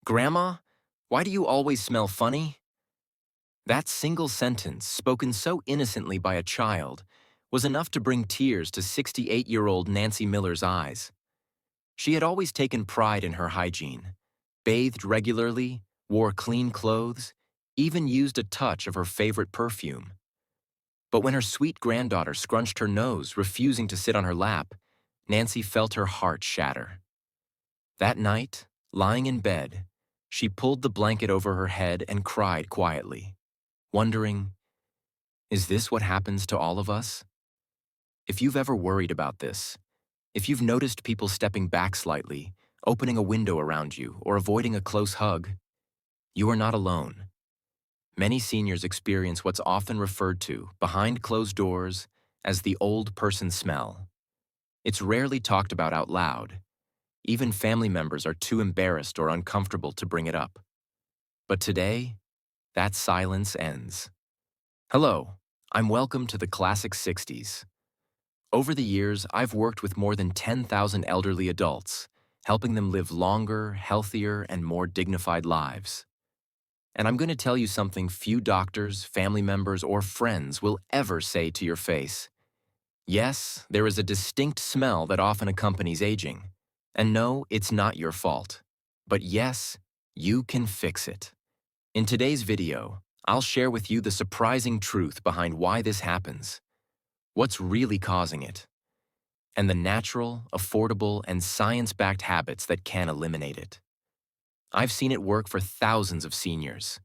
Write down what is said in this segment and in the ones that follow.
Grandma, why do you always smell funny? That single sentence, spoken so innocently by a child, was enough to bring tears to 68-year-old Nancy Miller's eyes. She had always taken pride in her hygiene, bathed regularly, wore clean clothes, even used a touch of her favorite perfume. But when her sweet granddaughter scrunched her nose, refusing to sit on her lap, Nancy felt her heart shatter. That night, lying in bed, she pulled the blanket over her head and cried quietly, wondering, is this what happens to all of us? If you've ever worried about this, if you've noticed people stepping back slightly, opening a window around you, or avoiding a close hug, you are not alone. Many seniors experience what's often referred to, behind closed doors, as the old person smell. It's rarely talked about out loud. Even family members are too embarrassed or uncomfortable to bring it up. But today, that silence ends. Hello, I'm welcome to the Classic 60s. Over the years, I've worked with more than 10,000 elderly adults, helping them live longer, healthier, and more dignified lives. And I'm going to tell you something few doctors, family members, or friends will ever say to your face. Yes, there is a distinct smell that often accompanies aging. And no, it's not your fault. But yes, you can fix it. In today's video, I'll share with you the surprising truth behind why this happens, what's really causing it, and the natural, affordable, and science-backed habits that can eliminate it. I've seen it work for thousands of seniors,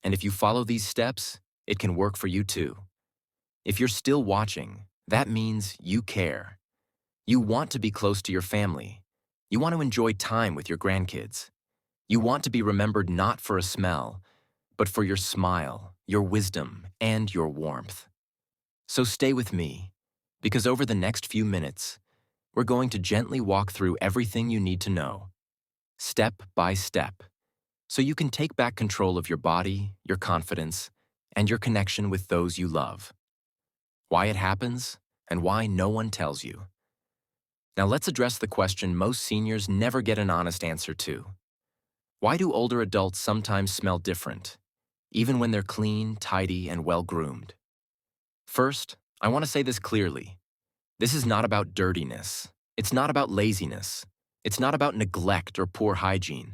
and if you follow these steps, it can work for you too. If you're still watching, that means you care. You want to be close to your family. You want to enjoy time with your grandkids. You want to be remembered not for a smell, but for your smile, your wisdom, and your warmth. So stay with me, because over the next few minutes, we're going to gently walk through everything you need to know, step by step, so you can take back control of your body, your confidence, and your connection with those you love. Why it happens, and why no one tells you. Now let's address the question most seniors never get an honest answer to. Why do older adults sometimes smell different, even when they're clean, tidy, and well-groomed? First, I want to say this clearly. This is not about dirtiness. It's not about laziness. It's not about neglect or poor hygiene.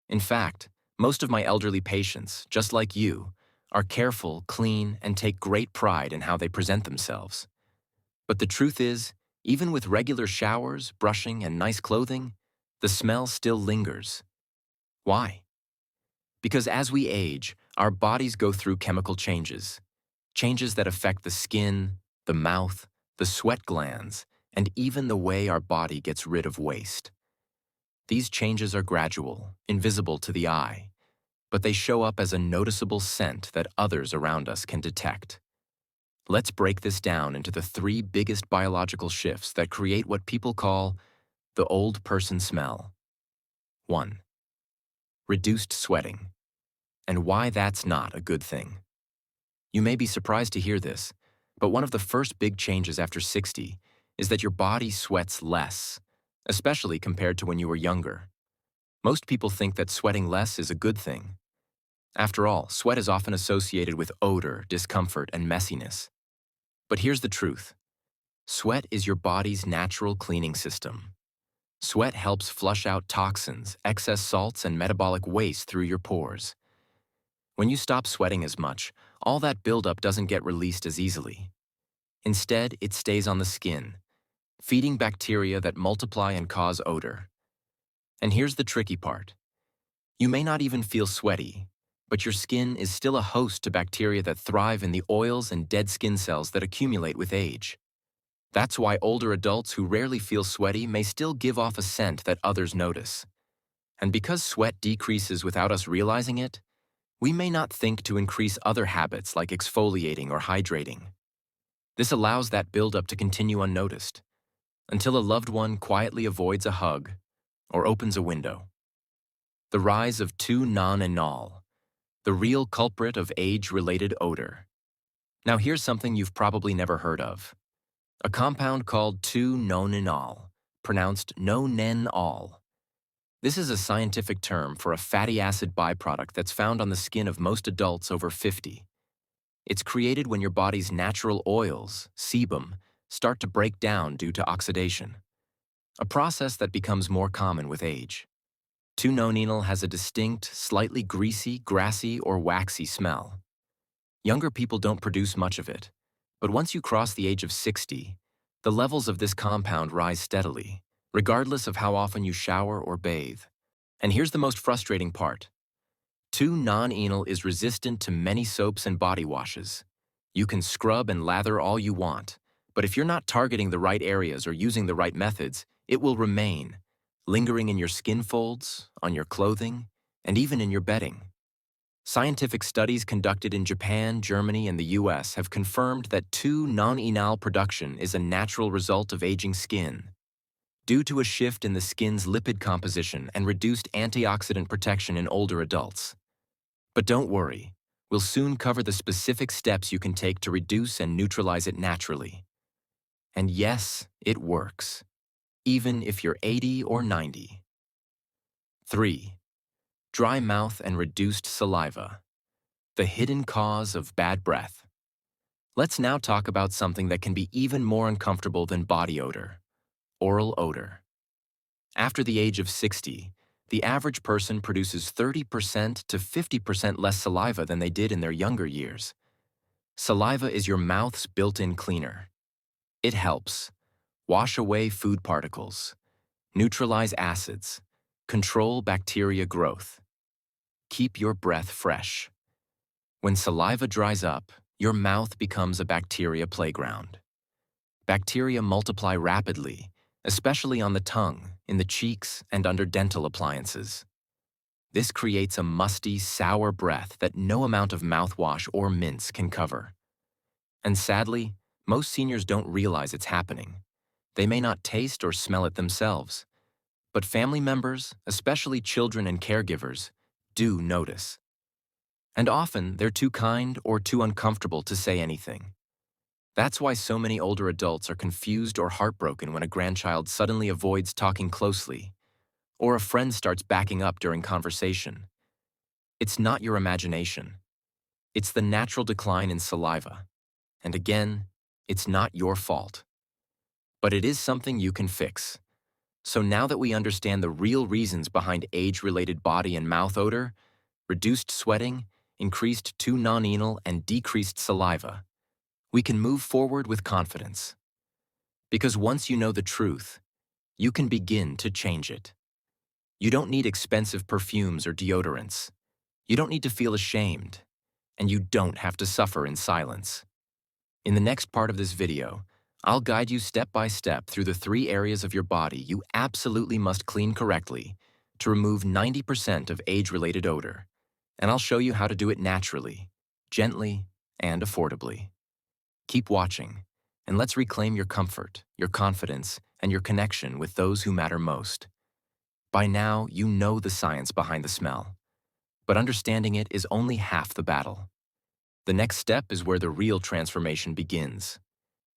In fact, most of my elderly patients, just like you, are careful, clean, and take great pride in how they present themselves. But the truth is, even with regular showers, brushing, and nice clothing, the smell still lingers. Why? Because as we age, our bodies go through chemical changes. Changes that affect the skin, the mouth, the sweat glands, and even the way our body gets rid of waste. These changes are gradual, invisible to the eye, but they show up as a noticeable scent that others around us can detect. Let's break this down into the three biggest biological shifts that create what people call the old person smell. 1. Reduced sweating, and why that's not a good thing. You may be surprised to hear this, but one of the first big changes after 60 is that your body sweats less, especially compared to when you were younger. Most people think that sweating less is a good thing. After all, sweat is often associated with odor, discomfort, and messiness. But here's the truth. Sweat is your body's natural cleaning system. Sweat helps flush out toxins, excess salts, and metabolic waste through your pores. When you stop sweating as much, all that buildup doesn't get released as easily. Instead, it stays on the skin, feeding bacteria that multiply and cause odor. And here's the tricky part. You may not even feel sweaty, but your skin is still a host to bacteria that thrive in the oils and dead skin cells that accumulate with age. That's why older adults who rarely feel sweaty may still give off a scent that others notice. And because sweat decreases without us realizing it, we may not think to increase other habits like exfoliating or hydrating. This allows that buildup to continue unnoticed, until a loved one quietly avoids a hug or opens a window. The rise of 2-non-enol, the real culprit of age-related odor. Now here's something you've probably never heard of. A compound called 2-nonenal, pronounced no-nen-all. This is a scientific term for a fatty acid byproduct that's found on the skin of most adults over 50. It's created when your body's natural oils, sebum, start to break down due to oxidation, a process that becomes more common with age. 2-nonenal has a distinct, slightly greasy, grassy, or waxy smell. Younger people don't produce much of it, but once you cross the age of 60, the levels of this compound rise steadily, regardless of how often you shower or bathe. And here's the most frustrating part. 2-nonenal is resistant to many soaps and body washes. You can scrub and lather all you want, but if you're not targeting the right areas or using the right methods, it will remain, lingering in your skin folds, on your clothing, and even in your bedding. Scientific studies conducted in Japan, Germany, and the US have confirmed that 2-nonenal production is a natural result of aging skin, due to a shift in the skin's lipid composition and reduced antioxidant protection in older adults. But don't worry, we'll soon cover the specific steps you can take to reduce and neutralize it naturally. And yes, it works, even if you're 80 or 90. 3. Dry mouth and reduced saliva. The hidden cause of bad breath. Let's now talk about something that can be even more uncomfortable than body odor: oral odor. After the age of 60, the average person produces 30% to 50% less saliva than they did in their younger years. Saliva is your mouth's built-in cleaner. It helps wash away food particles, neutralize acids, control bacteria growth, keep your breath fresh. When saliva dries up, your mouth becomes a bacteria playground. Bacteria multiply rapidly, especially on the tongue, in the cheeks, and under dental appliances. This creates a musty, sour breath that no amount of mouthwash or mints can cover. And sadly, most seniors don't realize it's happening. They may not taste or smell it themselves, but family members, especially children and caregivers, do notice. And often, they're too kind or too uncomfortable to say anything. That's why so many older adults are confused or heartbroken when a grandchild suddenly avoids talking closely, or a friend starts backing up during conversation. It's not your imagination. It's the natural decline in saliva. And again, it's not your fault. But it is something you can fix. So now that we understand the real reasons behind age-related body and mouth odor, reduced sweating, increased 2-nonenal, and decreased saliva, we can move forward with confidence. Because once you know the truth, you can begin to change it. You don't need expensive perfumes or deodorants. You don't need to feel ashamed. And you don't have to suffer in silence. In the next part of this video, I'll guide you step by step through the 3 areas of your body you absolutely must clean correctly to remove 90% of age-related odor. And I'll show you how to do it naturally, gently, and affordably. Keep watching, and let's reclaim your comfort, your confidence, and your connection with those who matter most. By now, you know the science behind the smell, but understanding it is only half the battle. The next step is where the real transformation begins: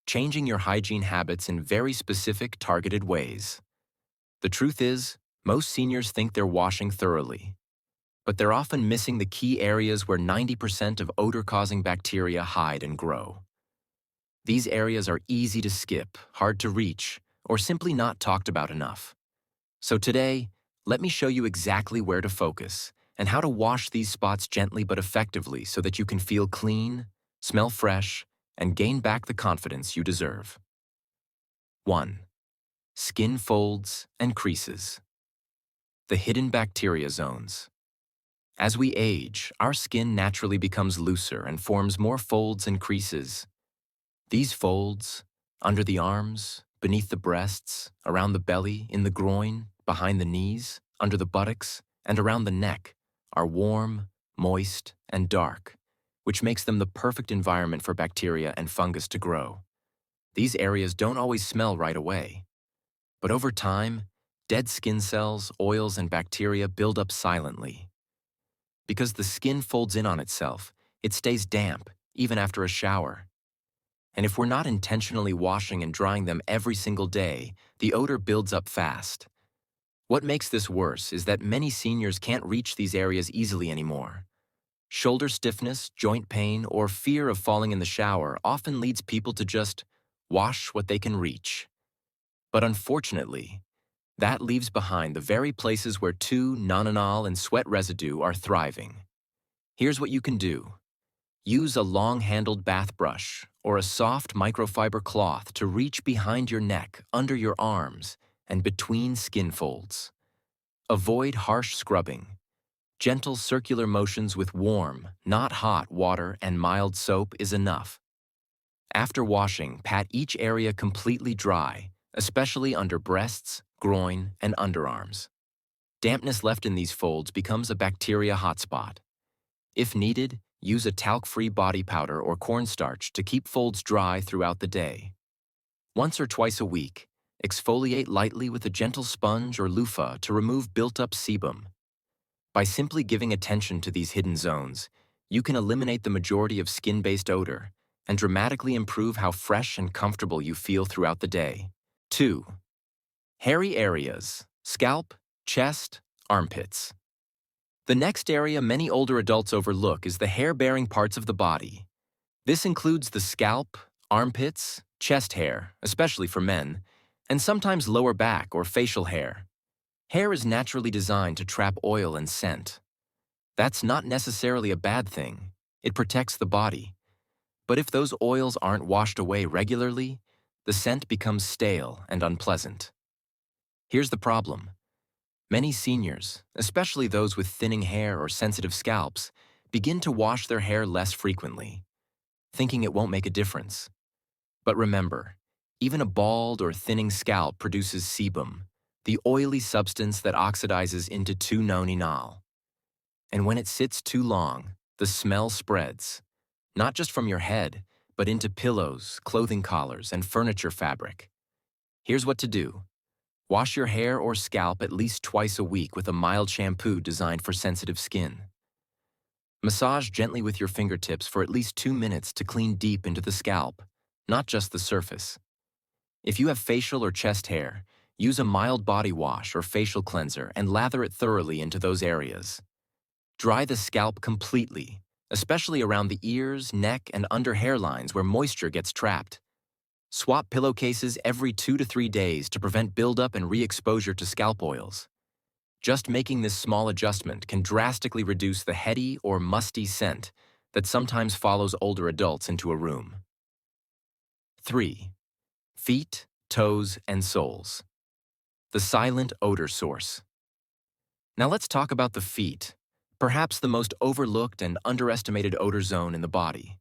changing your hygiene habits in very specific, targeted ways. The truth is, most seniors think they're washing thoroughly, but they're often missing the key areas where 90% of odor-causing bacteria hide and grow. These areas are easy to skip, hard to reach, or simply not talked about enough. So today, let me show you exactly where to focus and how to wash these spots gently but effectively so that you can feel clean, smell fresh, and gain back the confidence you deserve. 1. Skin folds and creases. The hidden bacteria zones. As we age, our skin naturally becomes looser and forms more folds and creases. These folds, under the arms, beneath the breasts, around the belly, in the groin, behind the knees, under the buttocks, and around the neck, are warm, moist, and dark, which makes them the perfect environment for bacteria and fungus to grow. These areas don't always smell right away, but over time, dead skin cells, oils, and bacteria build up silently. Because the skin folds in on itself, it stays damp, even after a shower. And if we're not intentionally washing and drying them every single day, the odor builds up fast. What makes this worse is that many seniors can't reach these areas easily anymore. Shoulder stiffness, joint pain, or fear of falling in the shower often leads people to just wash what they can reach. But unfortunately, that leaves behind the very places where nonanol and sweat residue are thriving. Here's what you can do. Use a long-handled bath brush or a soft microfiber cloth to reach behind your neck, under your arms, and between skin folds. Avoid harsh scrubbing. Gentle circular motions with warm, not hot water and mild soap is enough. After washing, pat each area completely dry, especially under breasts, groin, and underarms. Dampness left in these folds becomes a bacteria hotspot. If needed, use a talc-free body powder or cornstarch to keep folds dry throughout the day. Once or twice a week, exfoliate lightly with a gentle sponge or loofah to remove built-up sebum. By simply giving attention to these hidden zones, you can eliminate the majority of skin-based odor and dramatically improve how fresh and comfortable you feel throughout the day. 2. Hairy areas: scalp, chest, armpits. The next area many older adults overlook is the hair-bearing parts of the body. This includes the scalp, armpits, chest hair, especially for men, and sometimes lower back or facial hair. Hair is naturally designed to trap oil and scent. That's not necessarily a bad thing. It protects the body. But if those oils aren't washed away regularly, the scent becomes stale and unpleasant. Here's the problem. Many seniors, especially those with thinning hair or sensitive scalps, begin to wash their hair less frequently, thinking it won't make a difference. But remember, even a bald or thinning scalp produces sebum, the oily substance that oxidizes into 2-nonenal. And when it sits too long, the smell spreads, not just from your head, but into pillows, clothing collars, and furniture fabric. Here's what to do. Wash your hair or scalp at least twice a week with a mild shampoo designed for sensitive skin. Massage gently with your fingertips for at least 2 minutes to clean deep into the scalp, not just the surface. If you have facial or chest hair, use a mild body wash or facial cleanser and lather it thoroughly into those areas. Dry the scalp completely, especially around the ears, neck, and under hairlines where moisture gets trapped. Swap pillowcases every 2 to 3 days to prevent buildup and re-exposure to scalp oils. Just making this small adjustment can drastically reduce the heady or musty scent that sometimes follows older adults into a room. 3. Feet, toes, and soles. The silent odor source. Now let's talk about the feet, perhaps the most overlooked and underestimated odor zone in the body.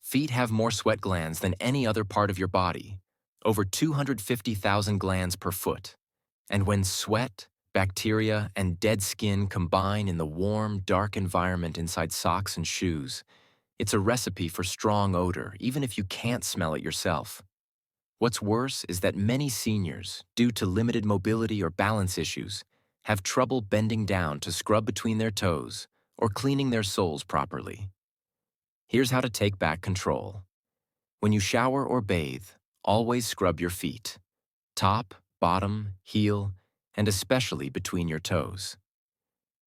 Feet have more sweat glands than any other part of your body, over 250,000 glands per foot. And when sweat, bacteria, and dead skin combine in the warm, dark environment inside socks and shoes, it's a recipe for strong odor, even if you can't smell it yourself. What's worse is that many seniors, due to limited mobility or balance issues, have trouble bending down to scrub between their toes or cleaning their soles properly. Here's how to take back control. When you shower or bathe, always scrub your feet. Top, bottom, heel, and especially between your toes.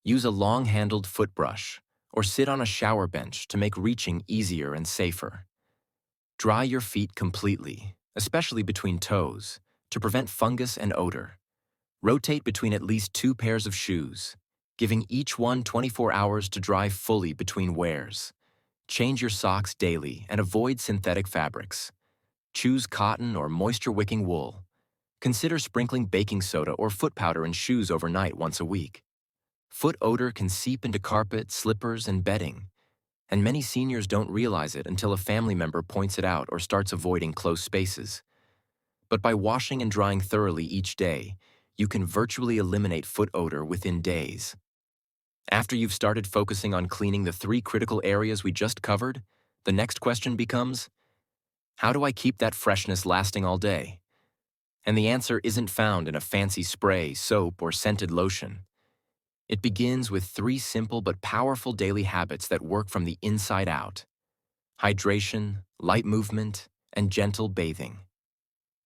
Use a long-handled foot brush or sit on a shower bench to make reaching easier and safer. Dry your feet completely, especially between toes, to prevent fungus and odor. Rotate between at least 2 pairs of shoes, giving each one 24 hours to dry fully between wears. Change your socks daily and avoid synthetic fabrics. Choose cotton or moisture-wicking wool. Consider sprinkling baking soda or foot powder in shoes overnight once a week. Foot odor can seep into carpet, slippers, and bedding, and many seniors don't realize it until a family member points it out or starts avoiding close spaces. But by washing and drying thoroughly each day, you can virtually eliminate foot odor within days. After you've started focusing on cleaning the 3 critical areas we just covered, the next question becomes, how do I keep that freshness lasting all day? And the answer isn't found in a fancy spray, soap, or scented lotion. It begins with 3 simple but powerful daily habits that work from the inside out: hydration, light movement, and gentle bathing.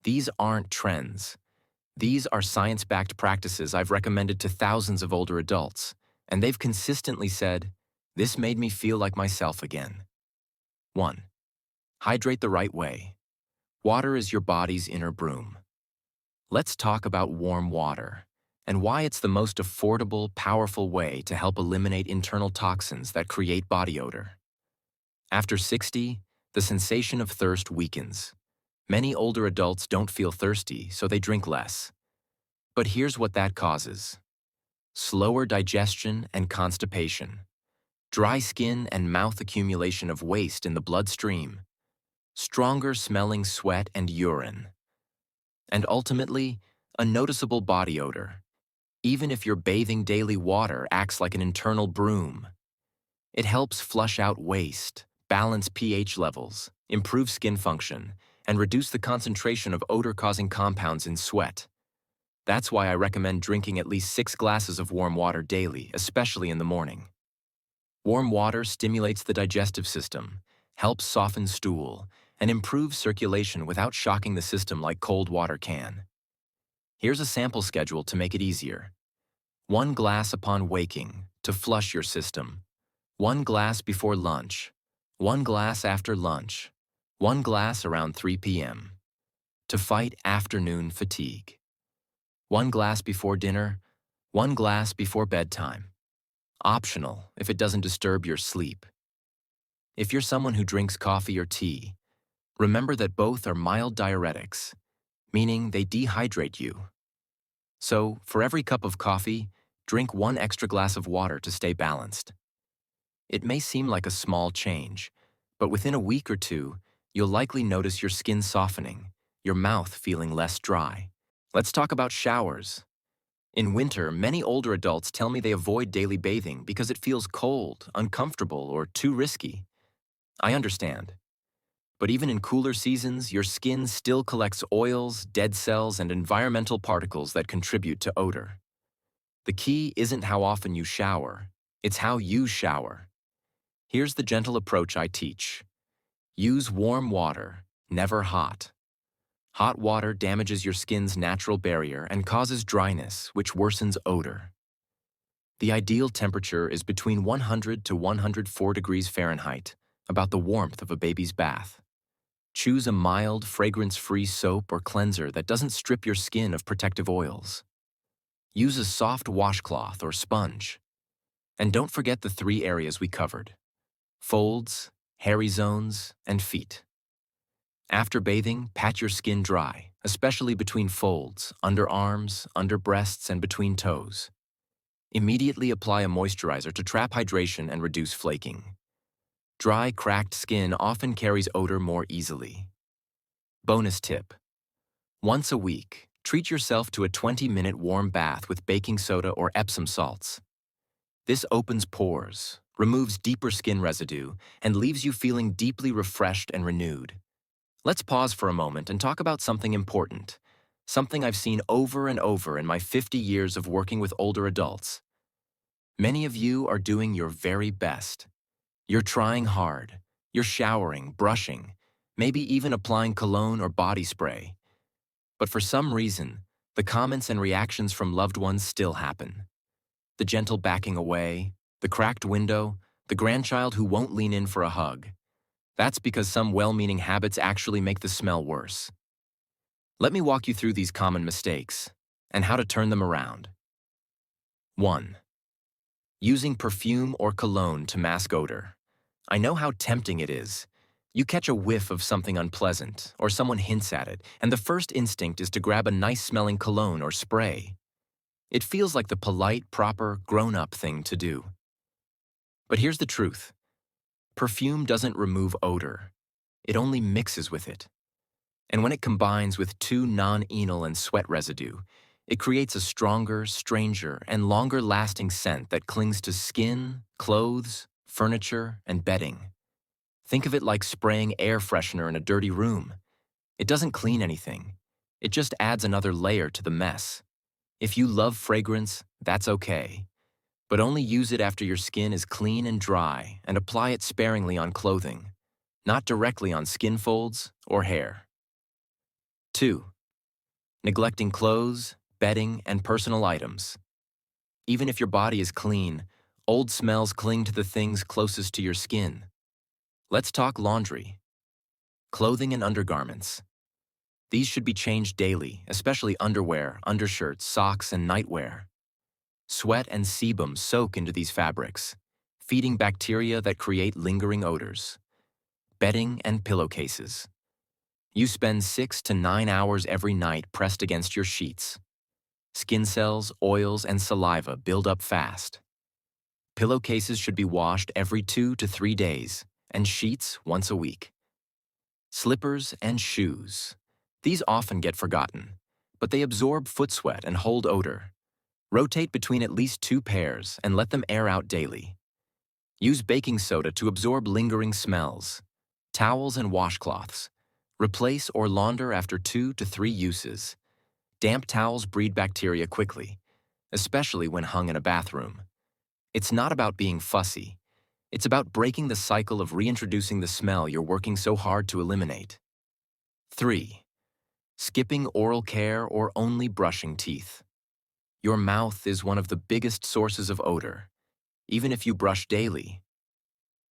These aren't trends. These are science-backed practices I've recommended to thousands of older adults, and they've consistently said, "This made me feel like myself again." 1. Hydrate the right way. Water is your body's inner broom. Let's talk about warm water and why it's the most affordable, powerful way to help eliminate internal toxins that create body odor. After 60, the sensation of thirst weakens. Many older adults don't feel thirsty, so they drink less. But here's what that causes: slower digestion and constipation, dry skin and mouth accumulation of waste in the bloodstream, stronger smelling sweat and urine, and ultimately, a noticeable body odor. Even if your bathing daily water acts like an internal broom, it helps flush out waste, balance pH levels, improve skin function, and reduce the concentration of odor-causing compounds in sweat. That's why I recommend drinking at least 6 glasses of warm water daily, especially in the morning. Warm water stimulates the digestive system, helps soften stool, and improves circulation without shocking the system like cold water can. Here's a sample schedule to make it easier. 1 glass upon waking, to flush your system. 1 glass before lunch. 1 glass after lunch. 1 glass around 3 p.m. to fight afternoon fatigue. 1 glass before dinner. 1 glass before bedtime. Optional if it doesn't disturb your sleep. If you're someone who drinks coffee or tea, remember that both are mild diuretics, meaning they dehydrate you. So, for every cup of coffee, drink 1 extra glass of water to stay balanced. It may seem like a small change, but within a week or two, you'll likely notice your skin softening, your mouth feeling less dry. Let's talk about showers. In winter, many older adults tell me they avoid daily bathing because it feels cold, uncomfortable, or too risky. I understand. But even in cooler seasons, your skin still collects oils, dead cells, and environmental particles that contribute to odor. The key isn't how often you shower, it's how you shower. Here's the gentle approach I teach. Use warm water, never hot. Hot water damages your skin's natural barrier and causes dryness, which worsens odor. The ideal temperature is between 100 to 104 degrees Fahrenheit, about the warmth of a baby's bath. Choose a mild, fragrance-free soap or cleanser that doesn't strip your skin of protective oils. Use a soft washcloth or sponge. And don't forget the 3 areas we covered: folds, hairy zones, and feet. After bathing, pat your skin dry, especially between folds, under arms, under breasts, and between toes. Immediately apply a moisturizer to trap hydration and reduce flaking. Dry, cracked skin often carries odor more easily. Bonus tip: once a week, treat yourself to a 20-minute warm bath with baking soda or Epsom salts. This opens pores, removes deeper skin residue, and leaves you feeling deeply refreshed and renewed. Let's pause for a moment and talk about something important, something I've seen over and over in my 50 years of working with older adults. Many of you are doing your very best. You're trying hard. You're showering, brushing, maybe even applying cologne or body spray. But for some reason, the comments and reactions from loved ones still happen. The gentle backing away, the cracked window, the grandchild who won't lean in for a hug. That's because some well-meaning habits actually make the smell worse. Let me walk you through these common mistakes and how to turn them around. 1. Using perfume or cologne to mask odor. I know how tempting it is. You catch a whiff of something unpleasant, or someone hints at it, and the first instinct is to grab a nice-smelling cologne or spray. It feels like the polite, proper, grown-up thing to do. But here's the truth. Perfume doesn't remove odor. It only mixes with it. And when it combines with 2 non-enol and sweat residue, it creates a stronger, stranger, and longer-lasting scent that clings to skin, clothes, furniture, and bedding. Think of it like spraying air freshener in a dirty room. It doesn't clean anything. It just adds another layer to the mess. If you love fragrance, that's okay. But only use it after your skin is clean and dry, and apply it sparingly on clothing, not directly on skin folds or hair. 2. neglecting clothes, bedding, and personal items. Even if your body is clean, old smells cling to the things closest to your skin. Let's talk laundry. Clothing and undergarments. These should be changed daily, especially underwear, undershirts, socks, and nightwear. Sweat and sebum soak into these fabrics, feeding bacteria that create lingering odors. Bedding and pillowcases. You spend 6 to 9 hours every night pressed against your sheets. Skin cells, oils, and saliva build up fast. Pillowcases should be washed every 2 to 3 days, and sheets once a week. Slippers and shoes. These often get forgotten, but they absorb foot sweat and hold odor. Rotate between at least 2 pairs and let them air out daily. Use baking soda to absorb lingering smells. Towels and washcloths. Replace or launder after 2 to 3 uses. Damp towels breed bacteria quickly, especially when hung in a bathroom. It's not about being fussy. It's about breaking the cycle of reintroducing the smell you're working so hard to eliminate. 3. Skipping oral care or only brushing teeth. Your mouth is one of the biggest sources of odor, even if you brush daily.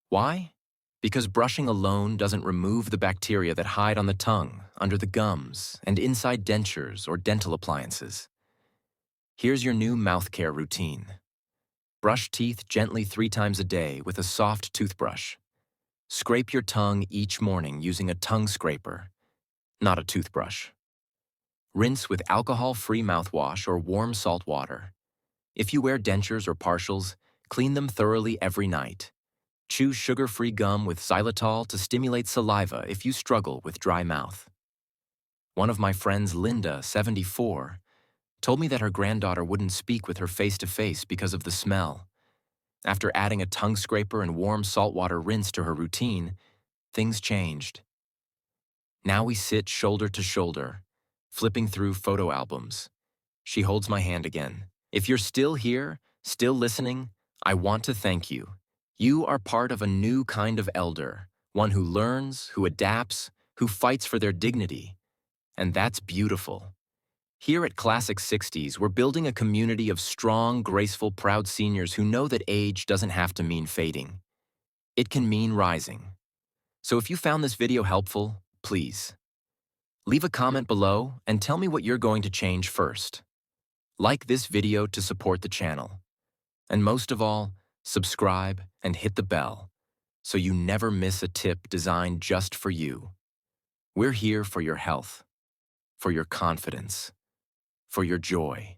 Why? Because brushing alone doesn't remove the bacteria that hide on the tongue, under the gums, and inside dentures or dental appliances. Here's your new mouth care routine. Brush teeth gently 3 times a day with a soft toothbrush. Scrape your tongue each morning using a tongue scraper, not a toothbrush. Rinse with alcohol-free mouthwash or warm salt water. If you wear dentures or partials, clean them thoroughly every night. Chew sugar-free gum with xylitol to stimulate saliva if you struggle with dry mouth. One of my friends, Linda, 74, told me that her granddaughter wouldn't speak with her face-to-face because of the smell. After adding a tongue scraper and warm saltwater rinse to her routine, things changed. Now we sit shoulder to shoulder, flipping through photo albums. She holds my hand again. If you're still here, still listening, I want to thank you. You are part of a new kind of elder, one who learns, who adapts, who fights for their dignity. And that's beautiful. Here at Classic 60s, we're building a community of strong, graceful, proud seniors who know that age doesn't have to mean fading. It can mean rising. So if you found this video helpful, please leave a comment below and tell me what you're going to change first. Like this video to support the channel. And most of all, subscribe and hit the bell so you never miss a tip designed just for you. We're here for your health, for your confidence, for your joy.